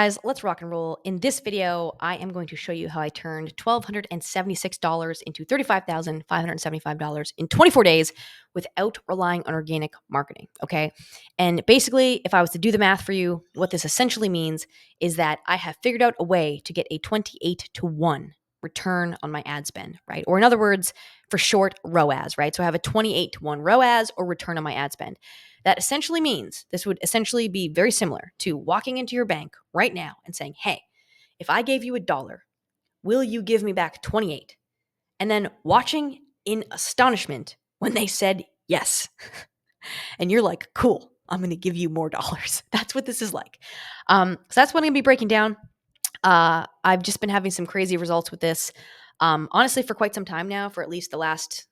Guys, let's rock and roll. In this video, I am going to show you how I turned $1,276 into $35,575 in 24 days without relying on organic marketing. Okay. And basically, if I was to do the math for you, what this essentially means is that I have figured out a way to get a 28-to-1 return on my ad spend, right? Or in other words, for short, ROAS, right? So I have a 28-to-1 ROAS or return on my ad spend. That essentially means this would essentially be very similar to walking into your bank right now and saying, hey, if I gave you $1, will you give me back 28? And then watching in astonishment when they said yes. And you're like, cool, I'm going to give you more dollars. That's what this is like. So that's what I'm going to be breaking down. I've just been having some crazy results with this. Honestly, for quite some time now, for at least the last,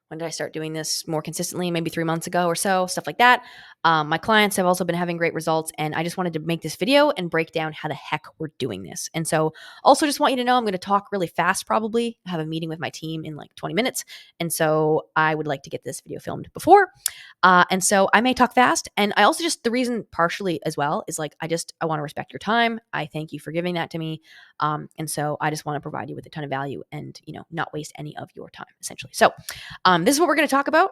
when did I start doing this more consistently? Maybe 3 months ago or so, stuff like that. My clients have also been having great results, and I just wanted to make this video and break down how the heck we're doing this. And so also just want you to know I'm going to talk really fast probably. I have a meeting with my team in like 20 minutes. And so I would like to get this video filmed before. And so I may talk fast. And I also just, the reason partially as well is like, I want to respect your time. I thank you for giving that to me. And so I just want to provide you with a ton of value and, not waste any of your time essentially. So this is what we're going to talk about.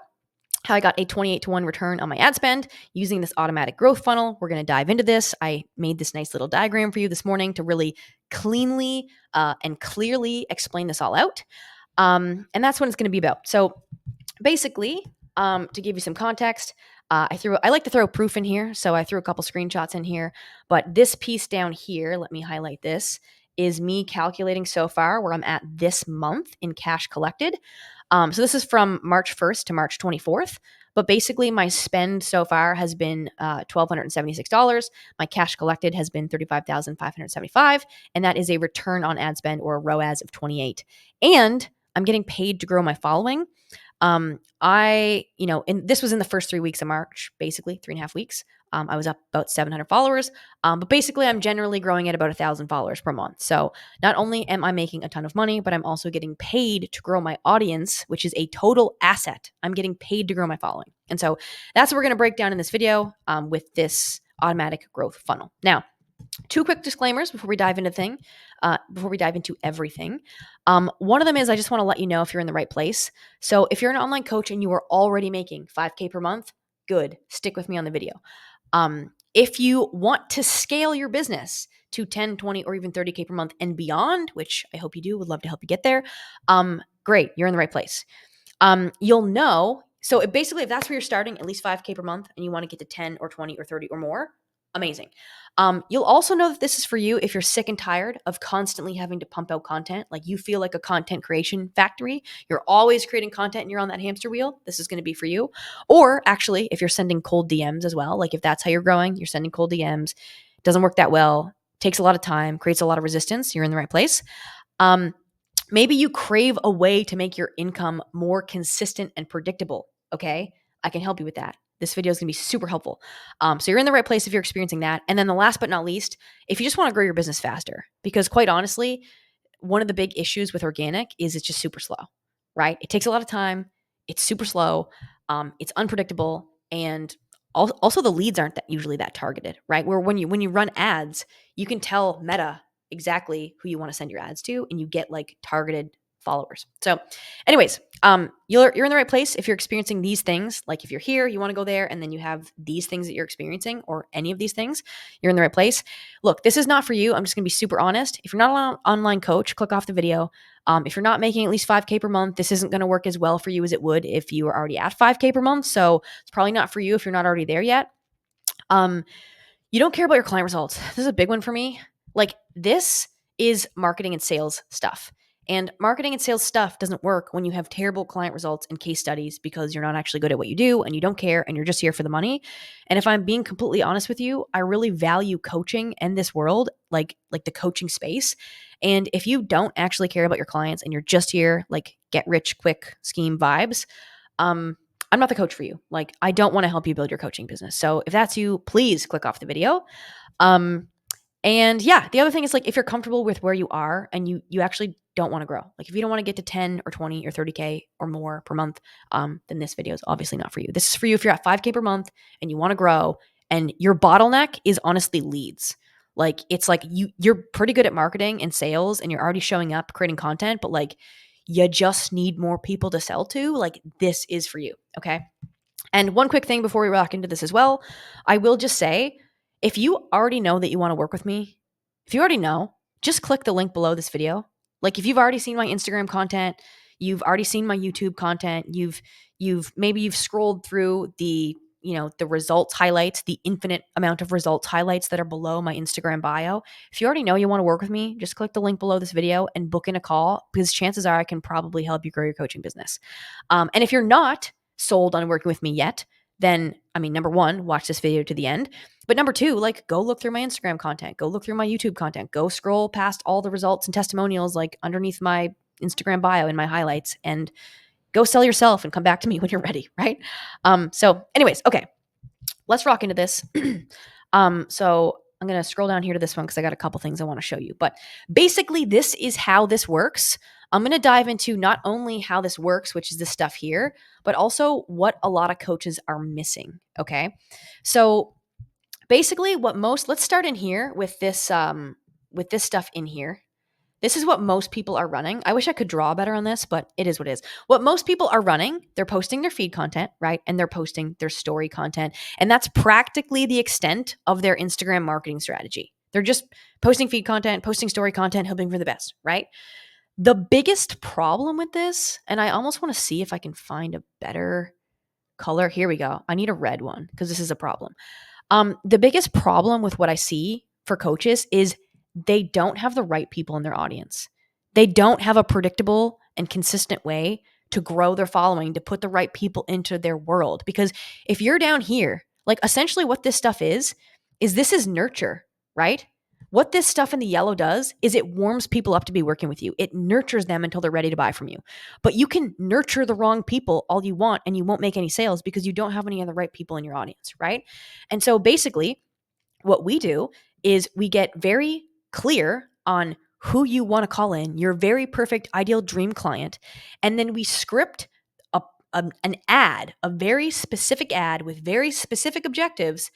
How I got a 28-to-1 return on my ad spend using this automatic growth funnel. We're going to dive into this. I made this nice little diagram for you this morning to really cleanly and clearly explain this all out. And that's what it's going to be about. So basically, to give you some context, I like to throw proof in here. So I threw a couple screenshots in here, but this piece down here, let me highlight this, is me calculating so far where I'm at this month in cash collected. So this is from March 1st to March 24th. But basically, my spend so far has been $1,276. My cash collected has been $35,575, and that is a return on ad spend or a ROAS of 28. And I'm getting paid to grow my following. And this was in the first 3 weeks of March, basically 3.5 weeks. I was up about 700 followers. But basically, I'm generally growing at about 1,000 followers per month. So not only am I making a ton of money, but I'm also getting paid to grow my audience, which is a total asset. I'm getting paid to grow my following. And so that's what we're going to break down in this video with this automatic growth funnel. Now, 2 quick disclaimers before we dive into everything. One of them is I just want to let you know if you're in the right place. So if you're an online coach and you are already making $5K per month, good. Stick with me on the video. If you want to scale your business to 10, 20, or even 30K per month and beyond, which I hope you do, would love to help you get there. Great. You're in the right place. You'll know. So basically, if that's where you're starting, at least 5K per month, and you want to get to 10 or 20 or 30 or more, amazing. You'll also know that this is for you if you're sick and tired of constantly having to pump out content. Like you feel like a content creation factory. You're always creating content and you're on that hamster wheel. This is going to be for you. Or actually, if you're sending cold DMs as well, like if that's how you're growing, you're sending cold DMs, doesn't work that well, takes a lot of time, creates a lot of resistance, you're in the right place. Maybe you crave a way to make your income more consistent and predictable. Okay, I can help you with that. This video is going to be super helpful. So you're in the right place if you're experiencing that. And then the last but not least, if you just want to grow your business faster, because quite honestly, one of the big issues with organic is it's just super slow, right? It takes a lot of time. It's super slow. It's unpredictable. And also the leads aren't usually that targeted, right? Where when you run ads, you can tell Meta exactly who you want to send your ads to, and you get like targeted followers. So anyways, you're in the right place if you're experiencing these things. Like if you're here, you want to go there, and then you have these things that you're experiencing or any of these things, you're in the right place. Look, this is not for you. I'm just going to be super honest. If you're not an online coach, click off the video. If you're not making at least 5K per month, this isn't going to work as well for you as it would if you were already at 5K per month. So it's probably not for you if you're not already there yet. You don't care about your client results. This is a big one for me. Like this is marketing and sales stuff. And marketing and sales stuff doesn't work when you have terrible client results and case studies because you're not actually good at what you do and you don't care and you're just here for the money. And if I'm being completely honest with you, I really value coaching and this world, like the coaching space. And if you don't actually care about your clients and you're just here, like get rich quick scheme vibes, I'm not the coach for you. Like I don't want to help you build your coaching business. So if that's you, please click off the video. And yeah, the other thing is like if you're comfortable with where you are and you actually don't want to grow, like if you don't want to get to 10 or 20 or 30K or more per month, then this video is obviously not for you. This is for you if you're at 5K per month and you want to grow and your bottleneck is honestly leads. Like it's like you're pretty good at marketing and sales and you're already showing up creating content, but like you just need more people to sell to. Like this is for you. Okay. And one quick thing before we rock into this as well, I will just say if you already know that you want to work with me, if you already know, just click the link below this video. Like if you've already seen my Instagram content, you've already seen my YouTube content, you've scrolled through the results highlights, the infinite amount of results highlights that are below my Instagram bio. If you already know you want to work with me, just click the link below this video and book in a call because chances are I can probably help you grow your coaching business. And if you're not sold on working with me yet, then, I mean, number one, watch this video to the end. But number two, like go look through my Instagram content, go look through my YouTube content, go scroll past all the results and testimonials like underneath my Instagram bio and my highlights and go sell yourself and come back to me when you're ready, right? So anyways, okay, let's rock into this. So I'm going to scroll down here to this one because I got a couple things I want to show you. But basically, this is how this works. I'm going to dive into not only how this works, which is this stuff here, but also what a lot of coaches are missing. Okay. So basically, let's start in here with this stuff in here. This is what most people are running. I wish I could draw better on this, but it is what it is. What most people are running, they're posting their feed content, right? And they're posting their story content. And that's practically the extent of their Instagram marketing strategy. They're just posting feed content, posting story content, hoping for the best, right? The biggest problem with this, and I almost want to see if I can find a better color. Here we go. I need a red one because this is a problem. The biggest problem with what I see for coaches is they don't have the right people in their audience. They don't have a predictable and consistent way to grow their following, to put the right people into their world. Because if you're down here, like essentially what this stuff is this is nurture, right? What this stuff in the yellow does is it warms people up to be working with you. It nurtures them until they're ready to buy from you. But you can nurture the wrong people all you want and you won't make any sales because you don't have any of the right people in your audience, right? And so basically, what we do is we get very clear on who you want to call in, your very perfect ideal dream client, and then we script an ad, a very specific ad with very specific objectives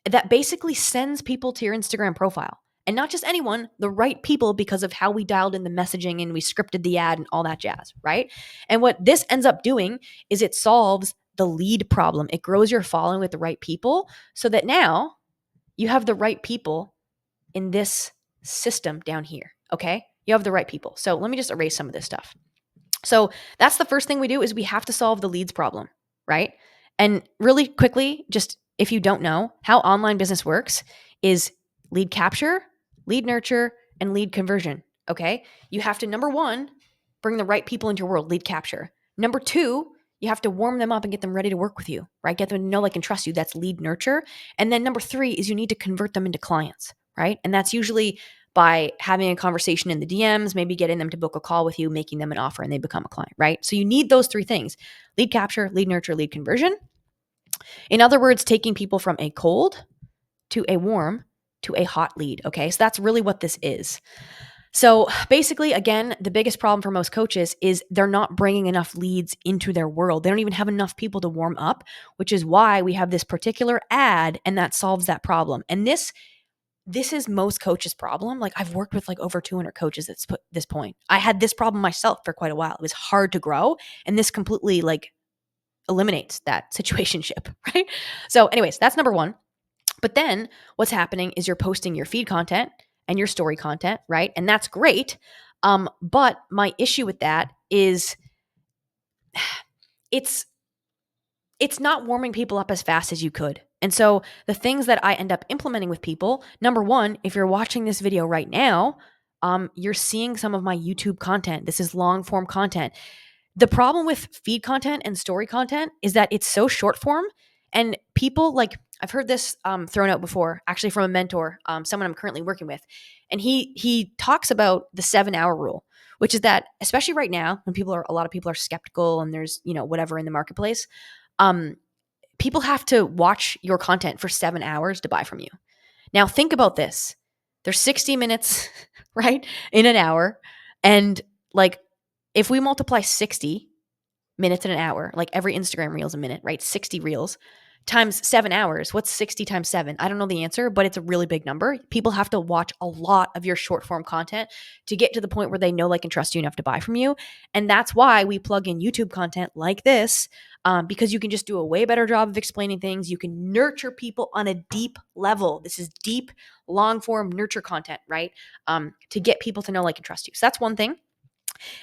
that basically sends people to your Instagram profile. And not just anyone, the right people because of how we dialed in the messaging and we scripted the ad and all that jazz, right? And what this ends up doing is it solves the lead problem. It grows your following with the right people so that now you have the right people in this system down here, okay? You have the right people. So let me just erase some of this stuff. So that's the first thing we do is we have to solve the leads problem, right? And really quickly, just if you don't know how online business works is lead capture, lead nurture, and lead conversion, okay? You have to, number one, bring the right people into your world, lead capture. Number two, you have to warm them up and get them ready to work with you, right? Get them to know, like, and trust you. That's lead nurture. And then number three is you need to convert them into clients, right? And that's usually by having a conversation in the DMs, maybe getting them to book a call with you, making them an offer, and they become a client, right? So you need those three things: lead capture, lead nurture, lead conversion. In other words, taking people from a cold to a warm to a hot lead, okay? So that's really what this is. So basically, again, the biggest problem for most coaches is they're not bringing enough leads into their world. They don't even have enough people to warm up, which is why we have this particular ad, and that solves that problem. And this is most coaches' problem. Like, I've worked with like over 200 coaches at this point. I had this problem myself for quite a while. It was hard to grow, and this completely like eliminates that situationship, right? So anyways, that's number one. But then what's happening is you're posting your feed content and your story content, right? And that's great. But my issue with that is it's not warming people up as fast as you could. And so the things that I end up implementing with people, number one, if you're watching this video right now, you're seeing some of my YouTube content. This is long form content. The problem with feed content and story content is that it's so short form, and people, like, I've heard this thrown out before, actually from a mentor, someone I'm currently working with. And he talks about the 7-hour rule, which is that, especially right now when a lot of people are skeptical and there's, whatever in the marketplace, people have to watch your content for 7 hours to buy from you. Now think about this. There's 60 minutes, right, in an hour. And like, if we multiply 60 minutes in an hour, like every Instagram reel is a minute, right? 60 reels times 7 hours. What's 60 times 7? I don't know the answer, but it's a really big number. People have to watch a lot of your short form content to get to the point where they know, like, and trust you enough to buy from you. And that's why we plug in YouTube content like this, because you can just do a way better job of explaining things. You can nurture people on a deep level. This is deep, long form nurture content, right? To get people to know, like, and trust you. So that's one thing.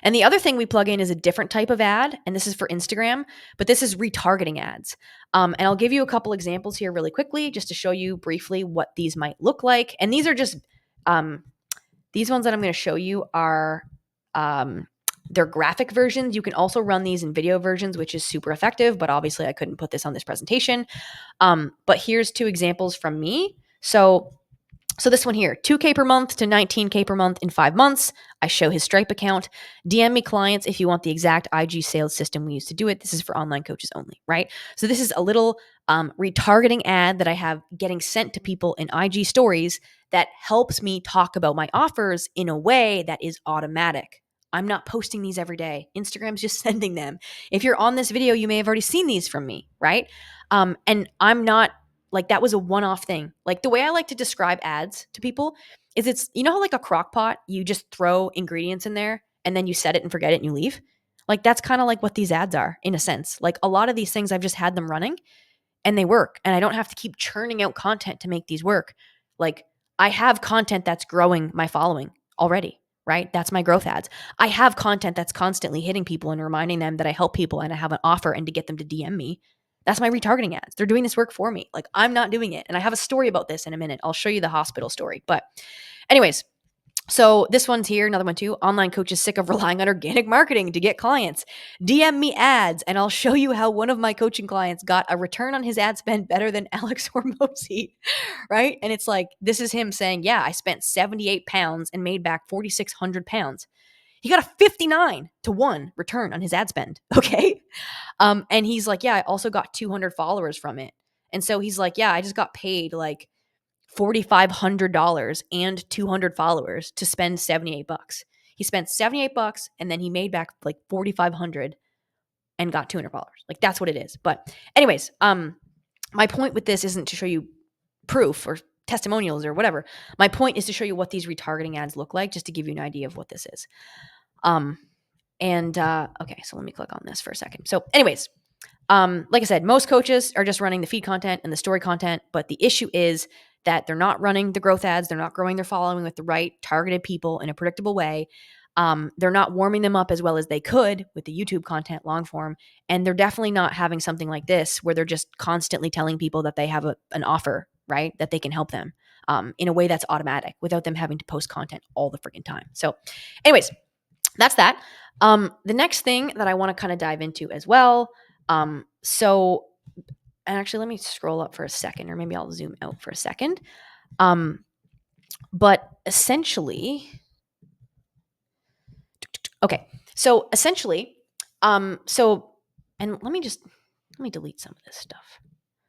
And the other thing we plug in is a different type of ad, and this is for Instagram, but this is retargeting ads. And I'll give you a couple examples here really quickly just to show you briefly what these might look like. And these are just, these ones that I'm going to show you are, they're graphic versions. You can also run these in video versions, which is super effective, but obviously I couldn't put this on this presentation. But here's two examples from me. So this one here, 2K per month to 19K per month in 5 months. I show his Stripe account. DM me clients if you want the exact IG sales system we use to do it. This is for online coaches only, right? So this is a little retargeting ad that I have getting sent to people in IG stories that helps me talk about my offers in a way that is automatic. I'm not posting these every day. Instagram's just sending them. If you're on this video, you may have already seen these from me, right? And I'm not, like, that was a one-off thing. Like, the way I like to describe ads to people is, it's, you know how, like, a crock pot, you just throw ingredients in there and then you set it and forget it and you leave? Like, that's kind of like what these ads are, in a sense. Like, a lot of these things, I've just had them running and they work. And I don't have to keep churning out content to make these work. Like, I have content that's growing my following already, right? That's my growth ads. I have content that's constantly hitting people and reminding them that I help people and I have an offer and to get them to DM me. That's my retargeting ads. They're doing this work for me. Like, I'm not doing it. And I have a story about this in a minute. I'll show you the hospital story. But anyways, so this one's here, another one too. Online coaches sick of relying on organic marketing to get clients. DM me ads and I'll show you how one of my coaching clients got a return on his ad spend better than Alex Hormozi, right? And it's like, this is him saying, yeah, I spent 78 pounds and made back 4,600 pounds. He got a 59-to-1 return on his ad spend. Okay. And he's like, yeah, I also got 200 followers from it. And so he's like, yeah, I just got paid like $4,500 and 200 followers to spend 78 bucks. He spent 78 bucks and then he made back like 4,500 and got 200 followers. Like, that's what it is. But anyways, my point with this isn't to show you proof or testimonials or whatever. My point is to show you what these retargeting ads look like, just to give you an idea of what this is. Okay, so let me click on this for a second. So anyways, like I said, most coaches are just running the feed content and the story content, but the issue is that they're not running the growth ads. They're not growing their following with the right targeted people in a predictable way. They're not warming them up as well as they could with the YouTube content long form. And they're definitely not having something like this where they're just constantly telling people that they have an offer, right? That they can help them in a way that's automatic without them having to post content all the freaking time. So anyways, that's that. The next thing that I want to kind of dive into as well. And actually, let me scroll up for a second, or maybe I'll zoom out for a second. But essentially, okay. So essentially, and let me delete some of this stuff.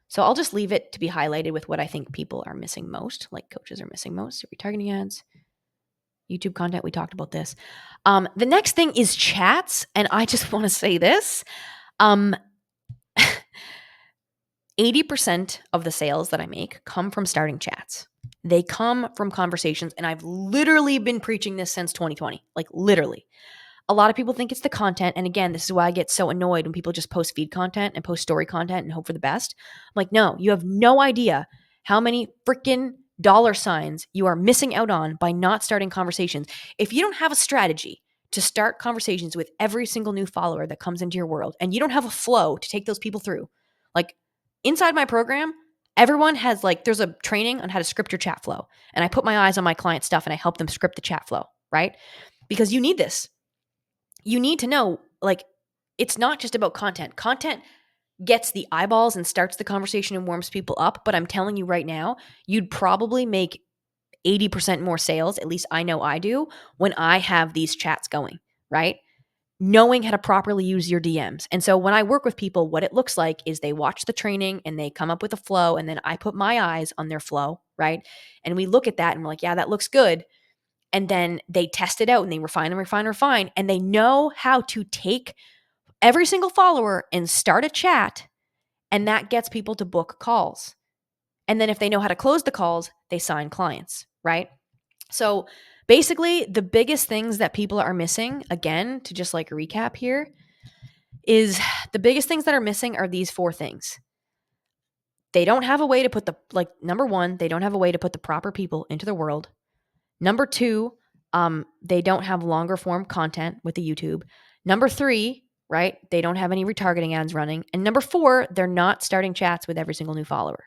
So I'll just leave it to be highlighted with what I think people are missing most, like coaches are missing most. So retargeting ads, YouTube content, we talked about this. The next thing is chats, and I just want to say this. 80% of the sales that I make come from starting chats. They come from conversations, and I've literally been preaching this since 2020, like literally. A lot of people think it's the content, and again, this is why I get so annoyed when people just post feed content and post story content and hope for the best. I'm like, no, you have no idea how many freaking dollar signs you are missing out on by not starting conversations. If you don't have a strategy to start conversations with every single new follower that comes into your world, and you don't have a flow to take those people through, like inside my program, everyone has, like, there's a training on how to script your chat flow. And I put my eyes on my client stuff and I help them script the chat flow, right? Because you need this. You need to know, like, it's not just about content. Content gets the eyeballs and starts the conversation and warms people up. But I'm telling you right now, you'd probably make 80% more sales, at least I know I do, when I have these chats going, right? Knowing how to properly use your DMs. And so when I work with people, what it looks like is they watch the training and they come up with a flow, and then I put my eyes on their flow, right? And we look at that and we're like, yeah, that looks good. And then they test it out and they refine and refine and refine. And they know how to take every single follower and start a chat And that gets people to book calls. And then if they know how to close the calls, they sign clients, right? So basically, the biggest things that people are missing, again, to just like recap here, is the biggest things that are missing are these four things. They don't have a way to put number one, they don't have a way to put the proper people into the world. Number two, they don't have longer form content with the YouTube. Number three, right, they don't have any retargeting ads running. And number four, they're not starting chats with every single new follower.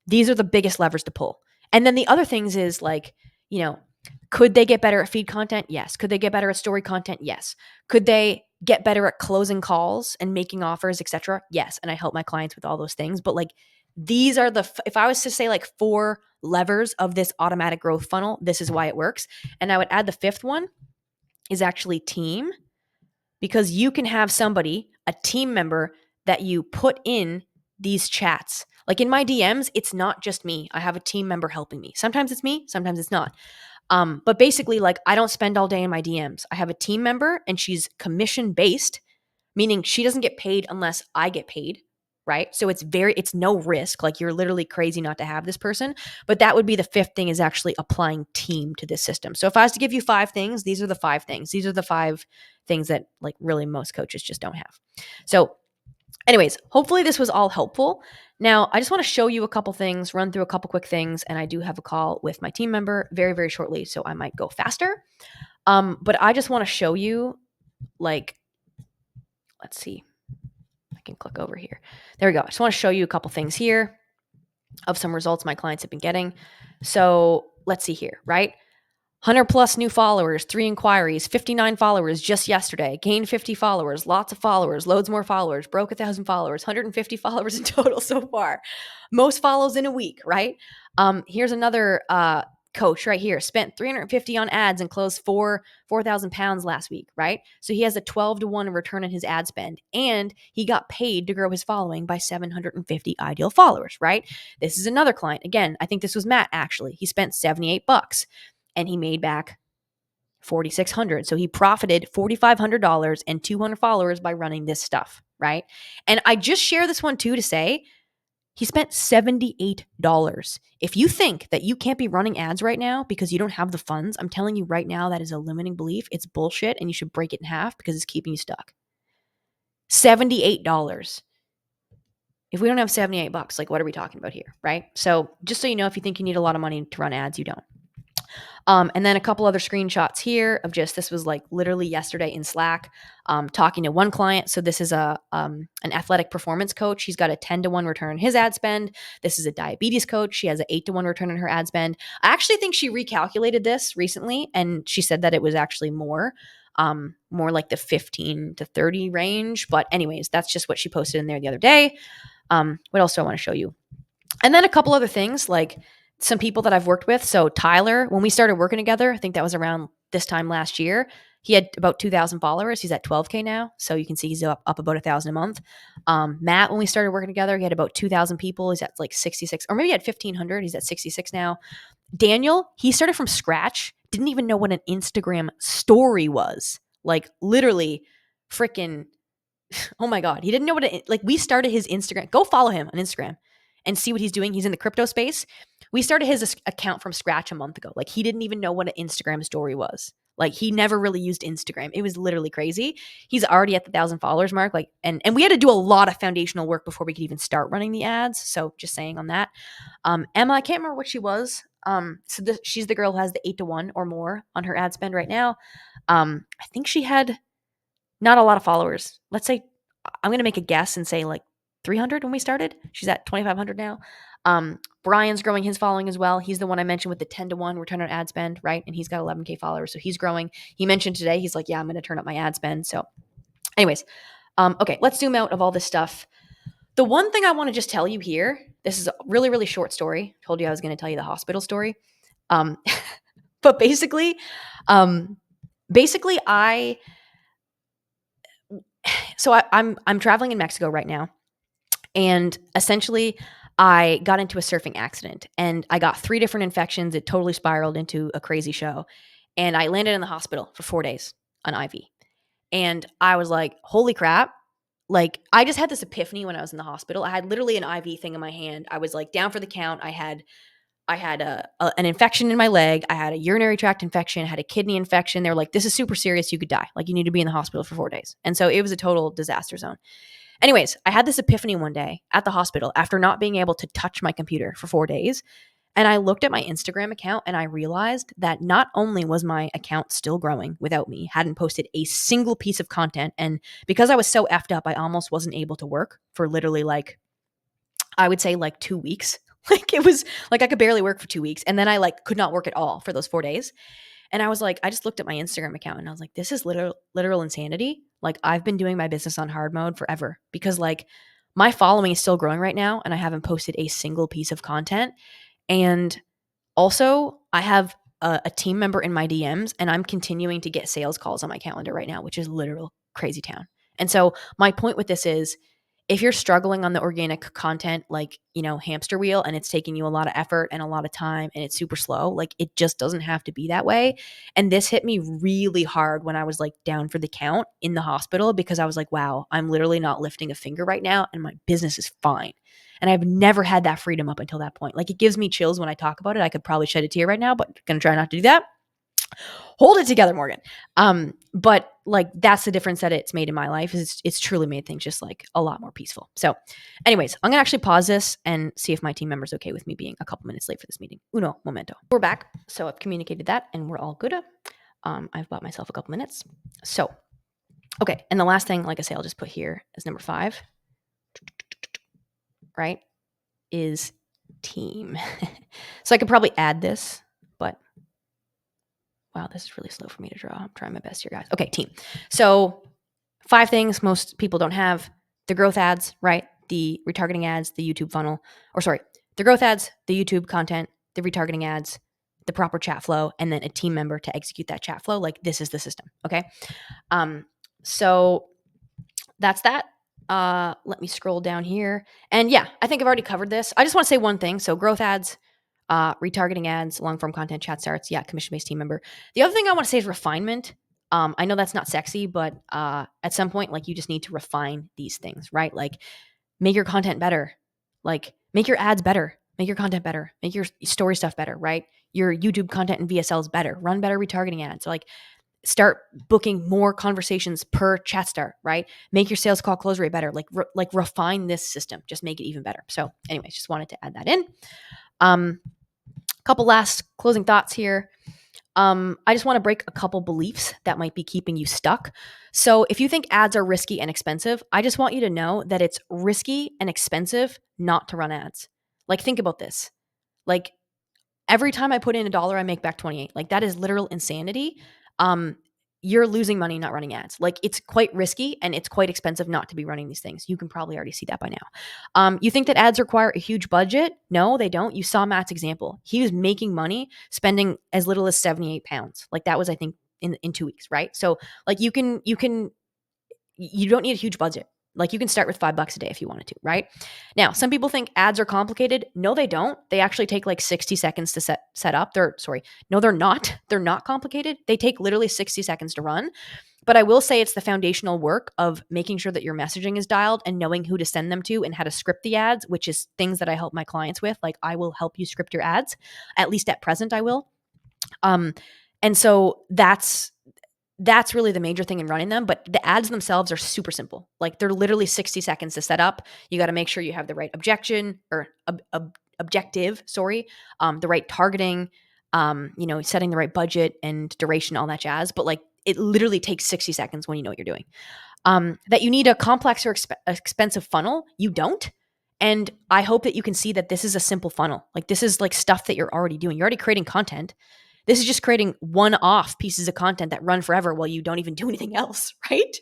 These are the biggest levers to pull. And then the other things is like, could they get better at feed content? Yes. Could they get better at story content? Yes. Could they get better at closing calls and making offers, etc.? Yes. And I help my clients with all those things. But like, these are if I was to say like 4 levers of this automatic growth funnel, this is why it works. And I would add the fifth one is actually team, because you can have somebody, a team member that you put in these chats. Like in my DMs, it's not just me. I have a team member helping me. Sometimes it's me, sometimes it's not. But basically, like, I don't spend all day in my DMs. I have a team member and she's commission based, meaning she doesn't get paid unless I get paid, right? So it's no risk. Like, you're literally crazy not to have this person. But that would be the fifth thing, is actually applying team to this system. So if I was to give you 5 things, these are the 5 things. These are the 5 things that like really most coaches just don't have. So anyways, hopefully this was all helpful. Now, I just want to show you a couple things, run through a couple quick things, and I do have a call with my team member very, very shortly, so I might go faster. But I just want to show you, like, let's see. I can click over here. There we go. I just want to show you a couple things here of some results my clients have been getting. So let's see here, right? 100 plus new followers, 3 inquiries, 59 followers just yesterday, gained 50 followers, lots of followers, loads more followers, broke 1,000 followers, 150 followers in total so far. Most follows in a week, right? Here's another coach right here, spent 350 on ads and closed 4,000 pounds last week, right? So he has a 12-to-1 return on his ad spend, and he got paid to grow his following by 750 ideal followers, right? This is another client. Again, I think this was Matt, actually. He spent $78 and he made back $4,600. So he profited $4,500 and 200 followers by running this stuff, right? And I just share this one too to say he spent $78. If you think that you can't be running ads right now because you don't have the funds, I'm telling you right now, that is a limiting belief. It's bullshit, and you should break it in half because it's keeping you stuck. $78. If we don't have $78, like, what are we talking about here, right? So just so you know, if you think you need a lot of money to run ads, you don't. And then a couple other screenshots here of just, this was like literally yesterday in Slack, talking to one client. So this is an athletic performance coach. He's got a 10-to-1 return on his ad spend. This is a diabetes coach. She has an 8-to-1 return on her ad spend. I actually think she recalculated this recently, and she said that it was actually more like the 15 to 30 range. But anyways, that's just what she posted in there the other day. What else do I want to show you? And then a couple other things, like some people that I've worked with. So Tyler, when we started working together, I think that was around this time last year, he had about 2,000 followers. He's at 12K now. So you can see he's up about 1,000 a month. Matt, when we started working together, he had about 2,000 people. He's at like 66, or maybe he had 1,500. He's at 66 now. Daniel, he started from scratch, didn't even know what an Instagram story was. Like, literally freaking, oh my God. He didn't know we started his Instagram. Go follow him on Instagram and see what he's doing. He's in the crypto space. We started his account from scratch a month ago. Like, he didn't even know what an Instagram story was. Like, he never really used Instagram. It was literally crazy. He's already at the 1,000 followers mark. Like, and we had to do a lot of foundational work before we could even start running the ads. So just saying on that. Emma, I can't remember what she was. She's the girl who has the 8-to-1 or more on her ad spend right now. I think she had not a lot of followers. Let's say, I'm going to make a guess and say like 300 when we started. She's at 2,500 now. Brian's growing his following as well. He's the one I mentioned with the 10-to-1 return on ad spend, right? And he's got 11K followers. So he's growing. He mentioned today, he's like, yeah, I'm going to turn up my ad spend. So anyways, okay, let's zoom out of all this stuff. The one thing I want to just tell you here, this is a really, really short story. Told you I was going to tell you the hospital story. But basically, I'm traveling in Mexico right now. And essentially, I got into a surfing accident and I got 3 different infections. It totally spiraled into a crazy show. And I landed in the hospital for 4 days on IV. And I was like, holy crap. like I just had this epiphany when I was in the hospital. I had literally an IV thing in my hand. I was like down for the count. I had an infection in my leg. I had a urinary tract infection, had a kidney infection. They're like, this is super serious. You could die. Like, you need to be in the hospital for 4 days. And so it was a total disaster zone. Anyways, I had this epiphany one day at the hospital after not being able to touch my computer for 4 days. And I looked at my Instagram account and I realized that not only was my account still growing without me, hadn't posted a single piece of content. And because I was so effed up, I almost wasn't able to work for literally like, I would say like 2 weeks. Like it was like I could barely work for 2 weeks. And then I like could not work at all for those 4 days. And I was like, I just looked at my Instagram account and I was like, this is literal insanity. Like I've been doing my business on hard mode forever because like my following is still growing right now and I haven't posted a single piece of content. And also, I have a team member in my DMs and I'm continuing to get sales calls on my calendar right now, which is literal crazy town. And so my point with this is if you're struggling on the organic content, like, hamster wheel, and it's taking you a lot of effort and a lot of time and it's super slow, like it just doesn't have to be that way. And this hit me really hard when I was like down for the count in the hospital because I was like, wow, I'm literally not lifting a finger right now and my business is fine. And I've never had that freedom up until that point. Like it gives me chills when I talk about it. I could probably shed a tear right now, but gonna try not to do that. Hold it together, Morgan. But like that's the difference that it's made in my life is it's truly made things just like a lot more peaceful. So anyways, I'm gonna actually pause this and see if my team member's okay with me being a couple minutes late for this meeting. Uno momento. We're back. So I've communicated that and we're all good. I've bought myself a couple minutes. So, okay. And the last thing, like I say, I'll just put here as number 5, right, is team. So I could probably add this, but wow, this is really slow for me to draw. I'm trying my best here, guys. Okay, team. So 5 things most people don't have. The growth ads, right? The retargeting ads, the YouTube funnel, the growth ads, the YouTube content, the retargeting ads, the proper chat flow, and then a team member to execute that chat flow. Like this is the system, okay? So that's that. Let me scroll down here. And yeah, I think I've already covered this. I just want to say one thing. So growth ads, retargeting ads, long form content, chat starts. Yeah, commission-based team member. The other thing I want to say is refinement. I know that's not sexy, but at some point, like you just need to refine these things, right? Like make your content better, like make your ads better, make your content better, make your story stuff better, right? Your YouTube content and VSLs better, run better retargeting ads. Like start booking more conversations per chat start, right? Make your sales call close rate better. Like refine this system, just make it even better. So anyways, just wanted to add that in. Couple last closing thoughts here. I just want to break a couple beliefs that might be keeping you stuck. So if you think ads are risky and expensive, I just want you to know that it's risky and expensive not to run ads. Like think about this. Like every time I put in $1, I make back 28. Like that is literal insanity. You're losing money not running ads. Like it's quite risky and it's quite expensive not to be running these things. You can probably already see that by now. You think that ads require a huge budget? No, they don't. You saw Matt's example. He was making money spending as little as 78 pounds. Like that was, I think, in 2 weeks, right? So like you don't need a huge budget. Like you can start with $5 a day if you wanted to, right? Now, some people think ads are complicated. No, they don't. They actually take like 60 seconds to set up. No, they're not. They're not complicated. They take literally 60 seconds to run. But I will say it's the foundational work of making sure that your messaging is dialed and knowing who to send them to and how to script the ads, which is things that I help my clients with. Like I will help you script your ads. At least at present, I will. And so that's really the major thing in running them. But the ads themselves are super simple. Like they're literally 60 seconds to set up. You got to make sure you have the right objective, the right targeting, setting the right budget and duration, all that jazz. But like it literally takes 60 seconds when you know what you're doing. That you need a complex or expensive funnel, you don't. And I hope that you can see that this is a simple funnel. Like this is like stuff that you're already doing. You're already creating content. This is just creating one-off pieces of content that run forever while you don't even do anything else, right?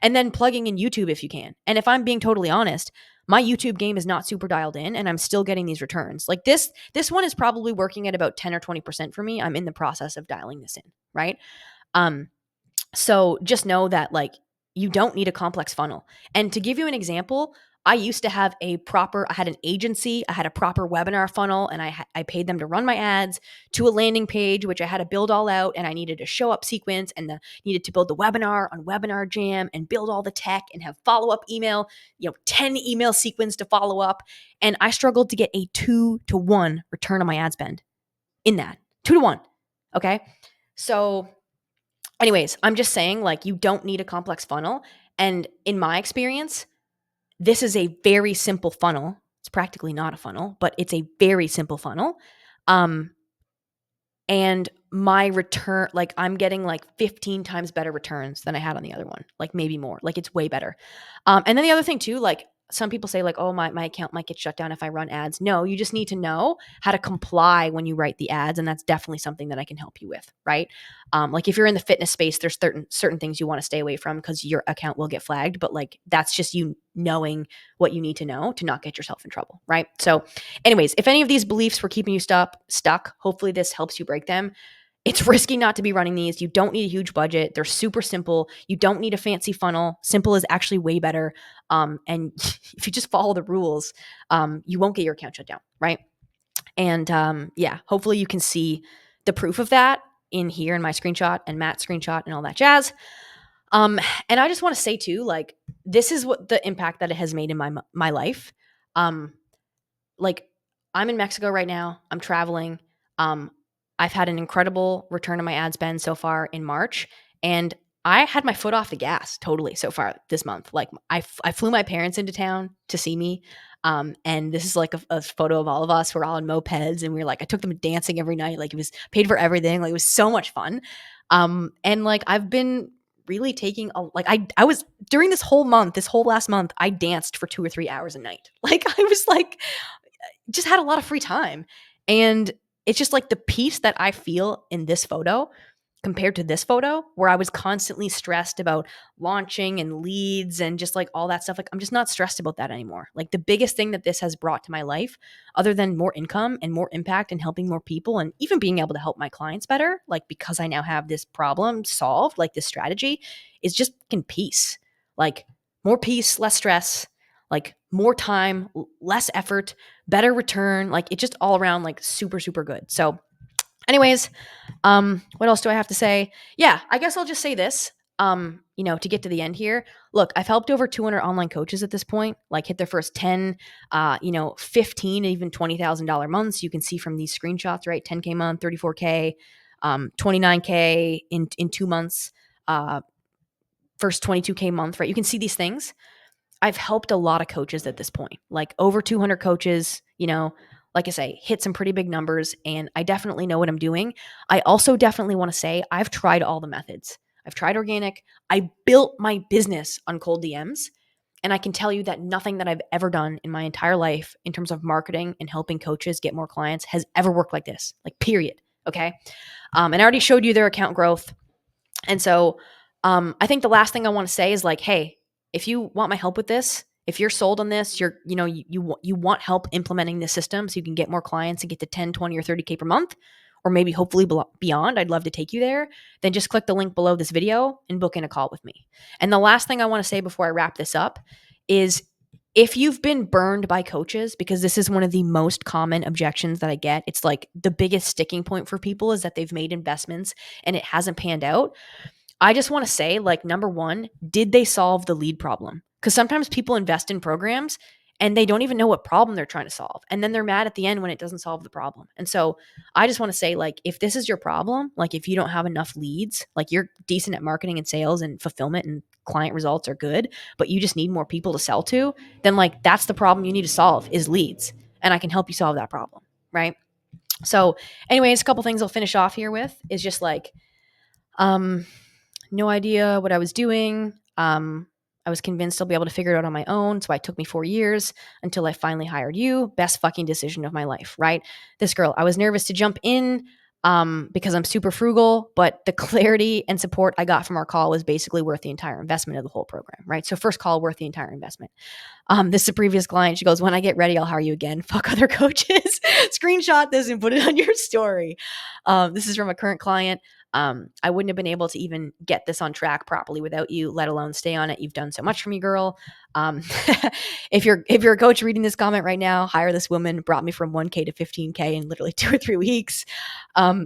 And then plugging in YouTube if you can. And if I'm being totally honest, my YouTube game is not super dialed in and I'm still getting these returns. Like this one is probably working at about 10 or 20% for me. I'm in the process of dialing this in, right? So just know that like you don't need a complex funnel. And to give you an example, I used to have I had an agency, I had a proper webinar funnel, and I paid them to run my ads to a landing page, which I had to build all out, and I needed a show up sequence and needed to build the webinar on Webinar Jam and build all the tech and have follow up email, 10 email sequence to follow up. And I struggled to get a 2-to-1 return on my ad spend in that 2-to-1. Okay. So anyways, I'm just saying, like, you don't need a complex funnel. And in my experience, this is a very simple funnel. It's practically not a funnel, but it's a very simple funnel. And my return, like, I'm getting like 15 times better returns than I had on the other one, like maybe more. Like, it's way better. And then the other thing too, like, some people say, like, oh, my account might get shut down if I run ads. No, you just need to know how to comply when you write the ads, and that's definitely something that I can help you with, right? Like, if you're in the fitness space, there's certain things you want to stay away from because your account will get flagged. But like, that's just you knowing what you need to know to not get yourself in trouble, right? So, anyways, if any of these beliefs were keeping you stuck, hopefully this helps you break them. It's risky not to be running these. You don't need a huge budget. They're super simple. You don't need a fancy funnel. Simple is actually way better. And if you just follow the rules, you won't get your account shut down, right? And yeah, hopefully you can see the proof of that in here in my screenshot and Matt's screenshot and all that jazz. And I just want to say too, like, this is what the impact that it has made in my life. Like, I'm in Mexico right now. I'm traveling. I've had an incredible return on my ad spend so far in March, and I had my foot off the gas totally so far this month. Like, I flew my parents into town to see me. And this is like a photo of all of us. We're all in mopeds, and I took them dancing every night. Like, it was paid for everything. Like, it was so much fun. And like, I've been really taking I was during this whole last month, I danced for 2 or 3 hours a night. Like, I was like, just had a lot of free time. And it's just like the peace that I feel in this photo compared to this photo where I was constantly stressed about launching and leads and just like all that stuff. Like, I'm just not stressed about that anymore. Like, the biggest thing that this has brought to my life, other than more income and more impact and helping more people and even being able to help my clients better, like, because I now have this problem solved, like this strategy, is just fucking peace. Like, more peace, less stress, like more time, less effort, better return. Like, it's just all around like super, super good. So anyways, what else do I have to say? Yeah, I guess I'll just say this, to get to the end here. Look, I've helped over 200 online coaches at this point, like, hit their first 10, 15, even $20,000 months. You can see from these screenshots, right? 10K month, 34K, 29K in 2 months, first 22K month, right? You can see these things. I've helped a lot of coaches at this point, like over 200 coaches, like I say, hit some pretty big numbers, and I definitely know what I'm doing. I also definitely want to say I've tried all the methods. I've tried organic. I built my business on cold DMs, and I can tell you that nothing that I've ever done in my entire life in terms of marketing and helping coaches get more clients has ever worked like this, like, period. Okay. And I already showed you their account growth. And so I think the last thing I want to say is, like, hey, if you want my help with this, if you're sold on this, you want help implementing this system so you can get more clients and get to 10, 20, or 30K per month, or maybe hopefully beyond, I'd love to take you there, then just click the link below this video and book in a call with me. And the last thing I want to say before I wrap this up is, if you've been burned by coaches, because this is one of the most common objections that I get, it's like the biggest sticking point for people is that they've made investments and it hasn't panned out. I just want to say, like, number one, did they solve the lead problem? Because sometimes people invest in programs and they don't even know what problem they're trying to solve. And then they're mad at the end when it doesn't solve the problem. And so I just want to say, like, if this is your problem, like, if you don't have enough leads, like, you're decent at marketing and sales and fulfillment and client results are good, but you just need more people to sell to, then, like, that's the problem you need to solve, is leads. And I can help you solve that problem, right? So anyways, a couple things I'll finish off here with is just like, no idea what I was doing. I was convinced I'll be able to figure it out on my own. So it took me 4 years until I finally hired you. Best fucking decision of my life, right? This girl, I was nervous to jump in because I'm super frugal, but the clarity and support I got from our call was basically worth the entire investment of the whole program, right? So first call, worth the entire investment. This is a previous client. She goes, when I get ready, I'll hire you again. Fuck other coaches. Screenshot this and put it on your story. This is from a current client. I wouldn't have been able to even get this on track properly without you, let alone stay on it. You've done so much for me, girl. If you're a coach reading this comment right now, hire this woman. Brought me from 1K to 15K in literally 2 or 3 weeks.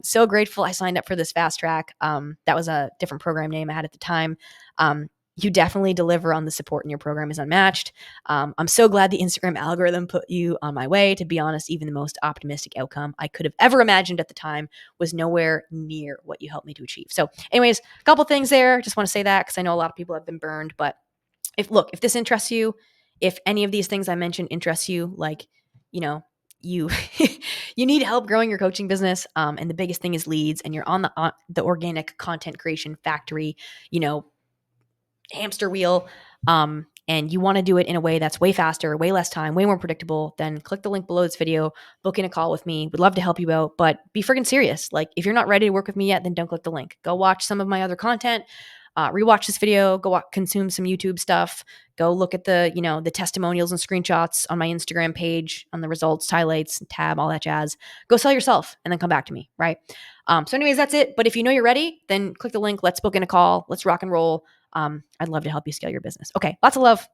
So grateful I signed up for this fast track. That was a different program name I had at the time. You definitely deliver on the support in your program is unmatched. I'm so glad the Instagram algorithm put you on my way. To be honest, even the most optimistic outcome I could have ever imagined at the time was nowhere near what you helped me to achieve. So anyways, a couple things there. Just want to say that because I know a lot of people have been burned. But if this interests you, if any of these things I mentioned interest you, like, you you need help growing your coaching business, and the biggest thing is leads, and you're on the organic content creation factory, hamster wheel, and you want to do it in a way that's way faster, way less time, way more predictable, then click the link below this video, book in a call with me. Would love to help you out, but be freaking serious. Like, if you're not ready to work with me yet, then don't click the link. Go watch some of my other content, rewatch this video, consume some YouTube stuff, go look at the testimonials and screenshots on my Instagram page, on the results, highlights, tab, all that jazz. Go sell yourself and then come back to me, right? So anyways, that's it. But if you know you're ready, then click the link. Let's book in a call. Let's rock and roll. I'd love to help you scale your business. Okay, lots of love.